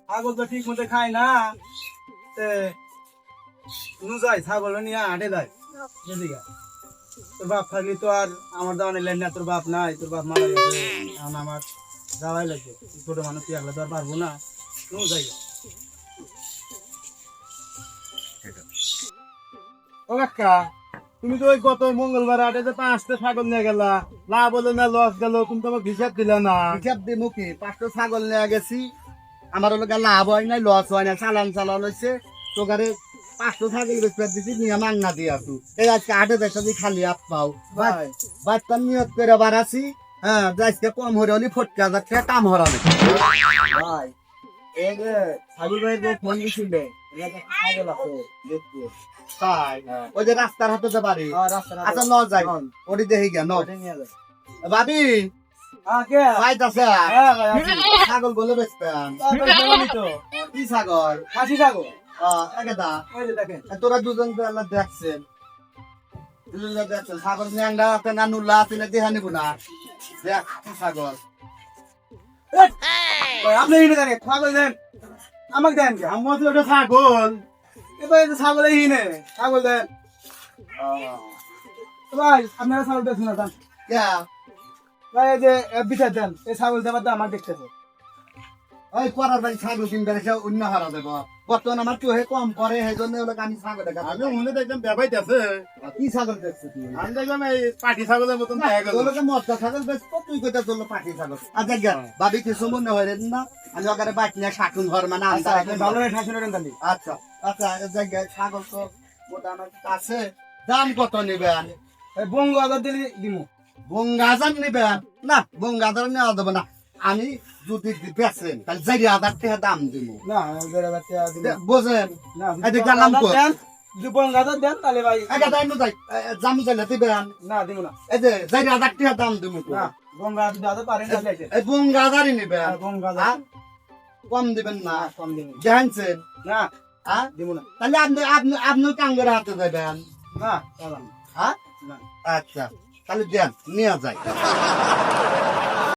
ছাগল তো ঠিক মতো খায় না যাই ছাগল নিয়ে হাঁটে যায় এদিকে তোর বাপ থাকলে তো আর আমার দাওয়া নিলেন না তোর বাপ নাই তোর বাপ মারা গেছে এখন আমার যাওয়াই লাগবে ছোট মানুষ একলা তো আর পারবো না যাই ও কাকা তুমি তো ওই গত মঙ্গলবার হাটে যে 5টা ছাগল নিয়ে গেলা লাভ হলো না লস গেল তুমি তো আমাকে হিসাব দিলা না হিসাব দিমু কি 5টা ছাগল নিয়ে গেছি আমার হলো লাভ হয় নাই লস হয় না চালান হয়েছে তোকারে 5টা ছাগল বেচতে দিছি নিয়ে মাংনা দিয়ে আসু এই আজকে হাটে বেচা দিয়ে খালি আপ পাও বাচ্চা নিয়ত করে বাড়াছি হ্যাঁ আজকে কম হরে হলে ফটকা যাচ্ছে কাম হরাবে ভাই এই যে ছাগল ভাই ফোন দিছিল ছাগল আছে দেখতে তাই ওই যে রাস্তার হাতে যে বাড়ি আচ্ছা ন যাই ওটি দেখি গিয়া ন ভাবি পাইতাছে ছাগল বলে বেচতেন কি ছাগল খাসি ছাগল একেদা ওই যে দেখেন তোরা দুজন তো আল্লাহ দেখছেন ছাগল ন্যাংডা আছে না নুল্লা আছে না দেহা নিব না দেখ কি ছাগল আপনি এটা দেখেন ছাগল দেন আমাকে দেন কি আমার তো ওটা ছাগল এবার ছাগল হিনে ছাগল দেন ভাই আপনারা ছাগল দেখুন না কে ভাই এই যে বিচার দেন এই ছাগল দেবার দাম আমাকে দেখতেছে ওই পরার বাড়ি ছাগল কিনবে সে অন্য হারা দেব বর্তমান আমার চোহে কম পরে সেই জন্য ওগুলো আমি ছাগল দেখা আমি মনে দেখলাম ব্যাপাইতে আছে কি ছাগল দেখছো তুই আমি দেখলাম এই পাটি ছাগলের মতন তোকে মস্তা ছাগল বেশ তুই কোথা চললো পাখি ছাগল আচ্ছা গিয়া ভাবি কিছু মনে হয় রে না আমি ওখানে বাকি না শাকুন ঘর মানে ভালো ঠাসুন রেন আচ্ছা আচ্ছা জায়গায় ছাগল তো মোটামুটি আছে দাম কত নেবেন বঙ্গ আদার দিলে দিমু বঙ্গাজার নেবেন না বঙ্গাজার নেওয়া দেবো না আমি যদি বেচেন তাহলে 4,000 টাকা দাম দিব না বোঝেন না এদিকে নাম কর যদি বঙ্গ আদার দেন তাহলে ভাই এটা দাম যাই জামু চাইলে দিবেন না দিব না এই যে 4,000 টাকা দাম দিব না বঙ্গ আদার পারেন না দেখেন এই বঙ্গাজারই নেবেন বঙ্গ আদার কম দিবেন না কম দিন জানছেন না হ্যাঁ দিব না তাহলে আপনি কাঙ্গের হাতে দেবেন না চালান হ্যাঁ না আচ্ছা তাহলে দেন নিয়ে যাই